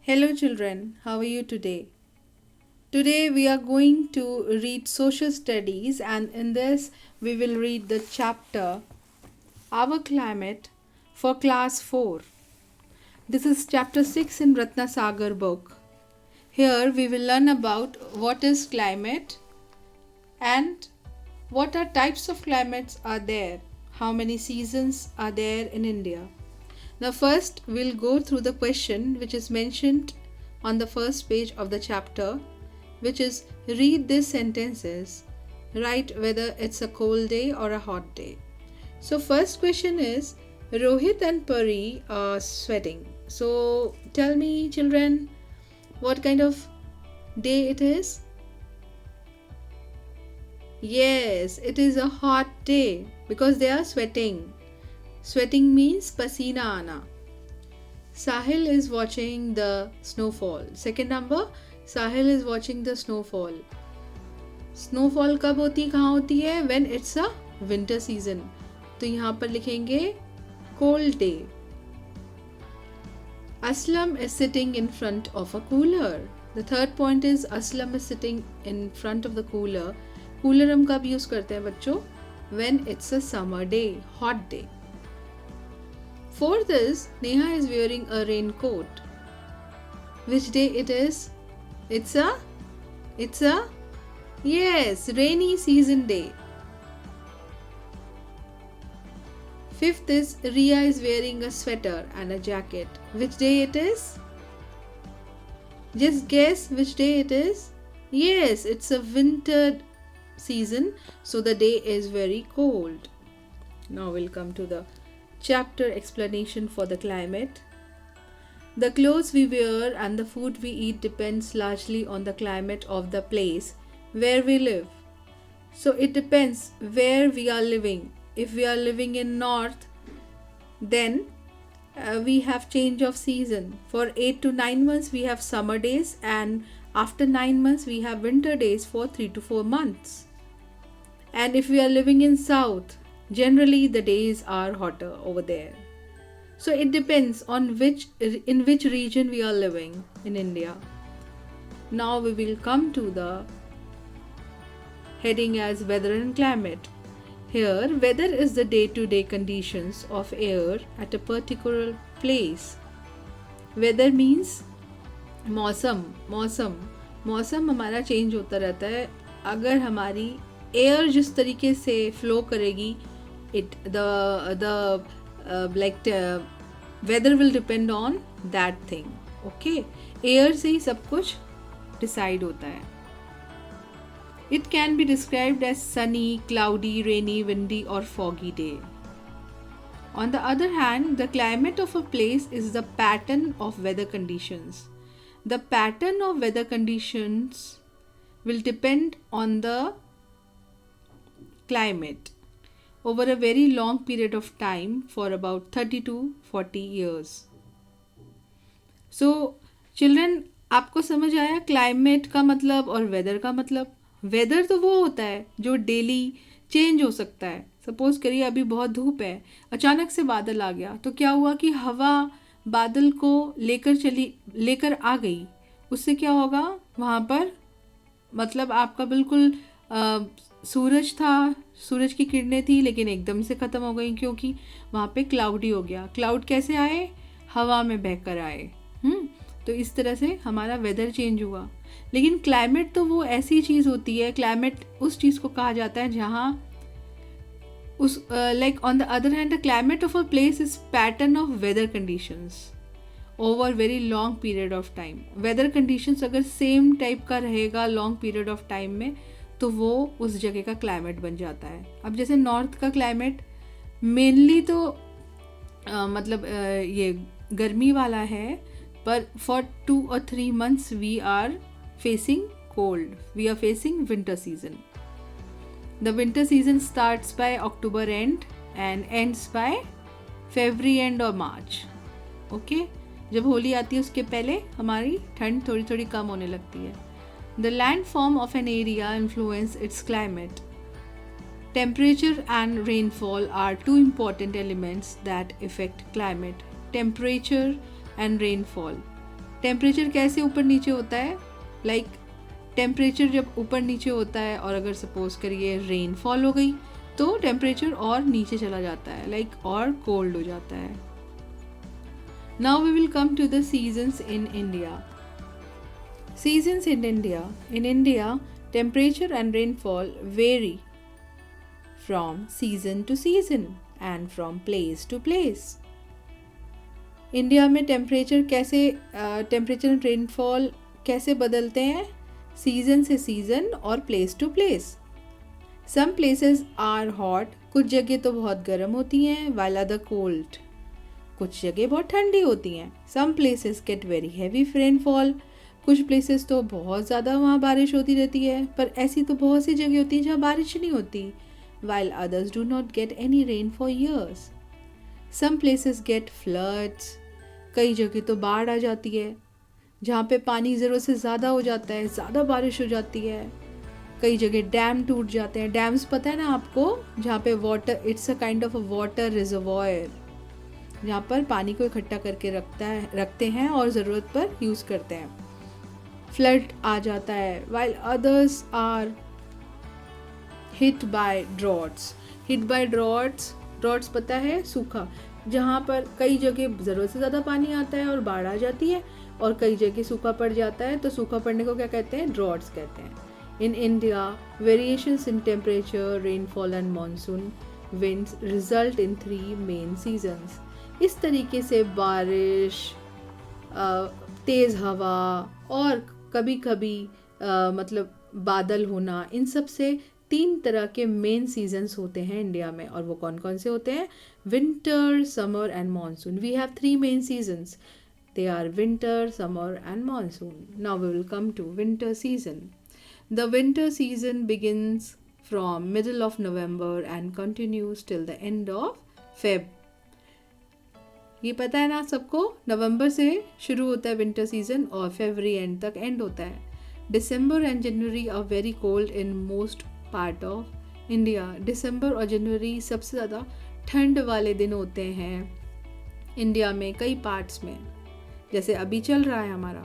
Hello, children. How are you today? Today, we are going to read social studies, and in this, we will read the chapter Our Climate for class 4. This is chapter 6 in Ratna Sagar book. Here, we will learn about what is climate and what are types of climates are there, how many seasons are there in India. Now, first, we'll go through the question which is mentioned on the first page of the chapter, which is read these sentences, write whether it's a cold day or a hot day. So, first question is Rohit and Pari are sweating. So, tell me, children, what kind of day it is? Yes, it is a hot day because they are sweating. Sweating means pasina ana. Sahil is watching the snowfall. Second number, Sahil is watching the snowfall. Snowfall कब होती कहाँ होती है? When it's a winter season. तो यहाँ पर लिखेंगे cold day. Aslam is sitting in front of a cooler. The third point is Aslam is sitting in front of the cooler. Cooler हम कब use करते हैं बच्चों? When it's a summer day, hot day. Fourth is Neha is wearing a raincoat. Which day it is? It's a yes, rainy season day. Fifth is Ria is wearing a sweater and a jacket. Which day it is? Just guess which day it is. Yes, it's a winter season, so the day is very cold. Now we'll come to the chapter explanation for the climate. The clothes we wear and the food we eat depends largely on the climate of the place where we live. So it depends where we are living. If we are living in north, then we have change of season. For 8 to 9 months we have summer days, and after 9 months we have winter days for 3 to 4 months. And if we are living in south, generally the days are hotter over there. So it depends on in which region we are living in India. Now we will come to the heading as weather and climate. Here, weather is the day-to-day conditions of air at a particular place. Weather means मौसम हमारा change होता रहता है. अगर हमारी air जिस तरीके से फ्लो करेगी, weather will depend on that thing. Okay, air से ही सब कुछ decide होता है. It can be described as sunny, cloudy, rainy, windy or foggy day. On the other hand, the climate of a place is the pattern of weather conditions. The pattern of weather conditions will depend on the climate over a very long period of time for about 30 to 40 years. So, children, आपको समझ आया climate का मतलब और weather का मतलब? Weather तो वो होता है जो डेली चेंज हो सकता है. सपोज करिए अभी बहुत धूप है, अचानक से बादल आ गया, तो क्या हुआ कि हवा बादल को लेकर आ गई. उससे क्या होगा वहाँ पर, मतलब आपका बिल्कुल सूरज था, सूरज की किरणें थी, लेकिन एकदम से ख़त्म हो गई क्योंकि वहाँ पे क्लाउडी हो गया. क्लाउड कैसे आए? हवा में बहकर आए. तो इस तरह से हमारा वेदर चेंज हुआ. लेकिन क्लाइमेट तो वो ऐसी चीज़ होती है, क्लाइमेट उस चीज़ को कहा जाता है जहाँ उस like on the other hand the climate of a place is pattern of weather conditions over very long period of time. Weather conditions अगर सेम टाइप का रहेगा लॉन्ग पीरियड ऑफ टाइम में, तो वो उस जगह का क्लाइमेट बन जाता है. अब जैसे नॉर्थ का क्लाइमेट मेनली तो ये गर्मी वाला है, पर for 2 or 3 months we are facing cold. We are facing winter season. The winter season starts by October end and ends by February end or March. Okay? जब होली आती है उसके पहले हमारी ठंड थोड़ी थोड़ी कम होने लगती है. The landform of an area influence its climate. Temperature and rainfall are two important elements that affect climate. Temperature and rainfall. Temperature कैसे ऊपर नीचे होता है? लाइक टेम्परेचर जब ऊपर नीचे होता है और अगर सपोज करिए रेनफॉल हो गई तो टेम्परेचर और नीचे चला जाता है, लाइक और कोल्ड हो जाता है. Now we will come to the seasons in India. Seasons in India. In India, temperature and rainfall vary from season to season and from place to place. India में टेम्परेचर एंड रेनफॉल कैसे बदलते हैं? Season से season और place to place. Some places are hot, कुछ जगह तो बहुत गर्म होती हैं, while other cold, कुछ जगह बहुत ठंडी होती हैं. Some places get very heavy rainfall, कुछ प्लेसेस तो बहुत ज़्यादा वहाँ बारिश होती रहती है, पर ऐसी तो बहुत सी जगह होती हैं जहाँ बारिश नहीं होती. while others do not get any rain for years. Some places get floods, कई जगह तो बाढ़ आ जाती है जहाँ पे पानी ज़रूरत से ज़्यादा हो जाता है, ज़्यादा बारिश हो जाती है. कई जगह डैम टूट जाते हैं. डैम्स पता है ना आपको, जहाँ पे water, it's a kind of a water reservoir, जहाँ पर पानी को इकट्ठा करके रखते हैं और ज़रूरत पर यूज़ करते हैं. फ्लड आ जाता है. while others are hit by droughts. hit by droughts पता है, सूखा, जहाँ पर कई जगह ज़रूरत से ज़्यादा पानी आता है और बाढ़ आ जाती है और कई जगह सूखा पड़ जाता है. तो सूखा पड़ने को क्या कहते हैं? ड्रॉट्स कहते हैं. In India, variations in temperature, rainfall and monsoon winds result in 3 main seasons. इस तरीके से बारिश, तेज़ हवा और कभी कभी मतलब बादल होना, इन सब से 3 तरह के मेन सीजन्स होते हैं इंडिया में. और वो कौन कौन से होते हैं? Winter, summer and monsoon. We have 3 main seasons. They are winter, summer and monsoon. Now we will come to winter season. The winter season begins from middle of November and continues till the end of Feb. ये पता है ना सबको, नवंबर से शुरू होता है winter season और फरवरी एंड तक एंड होता है. December and January are very cold in most part of India. दिसंबर और जनवरी सबसे ज़्यादा ठंड वाले दिन होते हैं इंडिया में कई पार्ट्स में, जैसे अभी चल रहा है हमारा.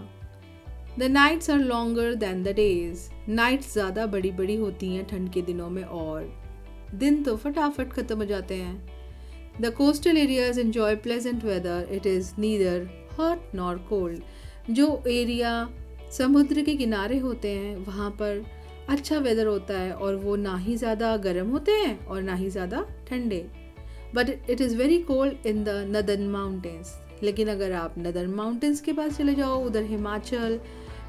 The nights are longer than the days. Nights ज़्यादा बड़ी बड़ी होती हैं ठंड के दिनों में और दिन तो फटाफट ख़त्म हो जाते हैं. The coastal areas enjoy pleasant weather. It is neither hot nor cold. जो एरिया समुद्र के किनारे होते हैं वहाँ पर अच्छा वेदर होता है और वो ना ही ज़्यादा गर्म होते हैं और ना ही ज़्यादा ठंडे. But it is very cold in the northern mountains. लेकिन अगर आप नदर्न माउंटेन्स के पास चले जाओ, उधर हिमाचल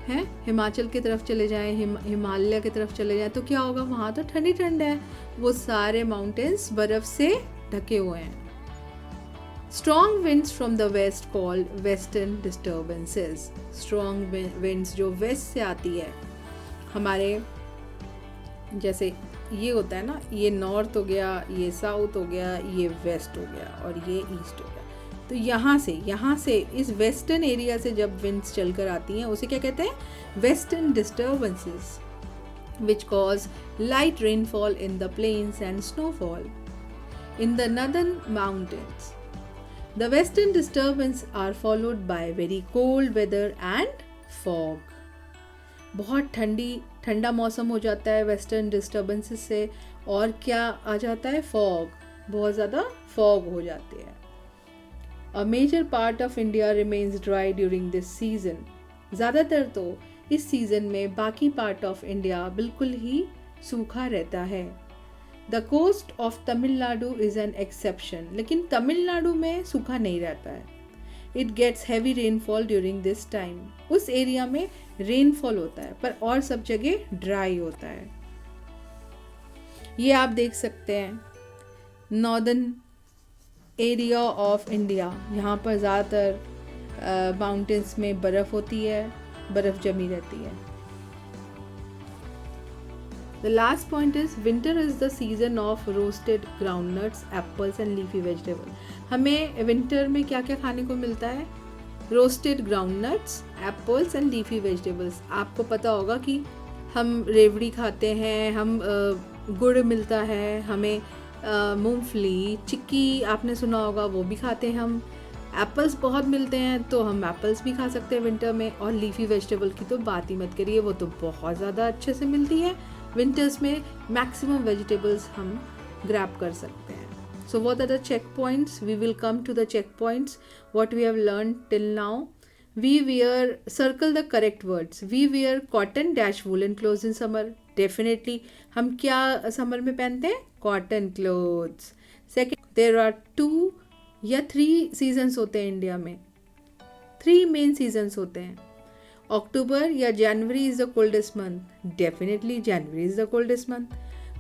है, हिमाचल की तरफ चले जाएं, हिमालय की तरफ चले जाएं, तो क्या होगा? वहाँ तो ठंडी ठंड है, वो सारे माउंटेन्स बर्फ़ से ढके हुए हैं. Strong winds from the west called western disturbances. Strong winds जो वेस्ट से आती है, हमारे जैसे ये होता है ना, ये नॉर्थ हो गया, ये साउथ हो गया, ये वेस्ट हो गया और ये ईस्ट हो गया. तो यहाँ से इस वेस्टर्न एरिया से जब विंड्स चलकर आती हैं उसे क्या कहते हैं? Western disturbances, which cause light rainfall in the plains and snowfall in the northern mountains. The western disturbance are followed by very cold weather and fog. बहुत ठंडा मौसम हो जाता है वेस्टर्न डिस्टर्बेंसेस से, और क्या आ जाता है? फॉग. बहुत ज़्यादा फॉग हो जाती है. A major part of India remains dry during this season. ज़्यादातर तो इस सीज़न में बाकी पार्ट ऑफ इंडिया बिल्कुल ही सूखा रहता है. The coast of Tamil Nadu is an exception. लेकिन तमिलनाडु में सूखा नहीं रहता है. It gets heavy rainfall during this time. उस एरिया में रेनफॉल होता है पर और सब जगह ड्राई होता है. ये आप देख सकते हैं नॉर्दर्न एरिया ऑफ इंडिया, यहाँ पर ज़्यादातर माउंटेन्स में बर्फ़ होती है, बर्फ़ जमी रहती है. The last point is winter is the season of roasted groundnuts, apples and leafy vegetables. हमें विंटर में क्या क्या खाने को मिलता है? Roasted groundnuts, apples and leafy vegetables. आपको पता होगा कि हम रेवड़ी खाते हैं, हम गुड़ मिलता है, हमें मूंगफली, चिक्की आपने सुना होगा, वो भी खाते हैं हम. एप्पल्स बहुत मिलते हैं तो हम एप्पल्स भी खा सकते हैं विंटर में, और लीफी वेजिटेबल की तो बात ही मत करिए, वो तो बहुत ज़्यादा अच्छे से मिलती है विंटर्स में। मैक्सिमम वेजिटेबल्स हम ग्रैब कर सकते हैं. So what are the checkpoints? We will come to the checkpoints. What we have learned till now. We wear, circle the correct words. We wear cotton dash woolen clothes in summer. Definitely. हम क्या summer में पहनते हैं? Cotton clothes. Second, there are 2 या 3 seasons होते हैं India में. 3 main seasons होते हैं. अक्टूबर या January is the coldest month. Definitely January is the coldest month.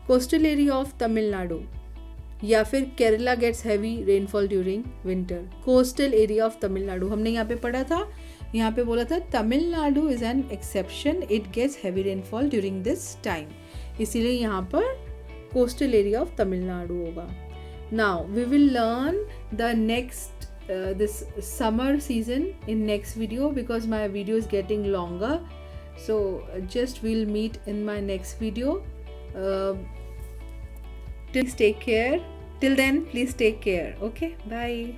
Coastal area of Tamil Nadu या फिर Kerala gets heavy rainfall during winter. Coastal area of Tamil Nadu हमने यहाँ पे पढ़ा था, यहाँ पे बोला था Tamil Nadu is an exception, it gets heavy rainfall during this time, इसीलिए यहाँ पर कोस्टल एरिया ऑफ तमिलनाडु होगा. Now we will learn the next this summer season in next video because my video is getting longer, so just we'll meet in my next video. Please take care. Till then, please take care. Okay, bye.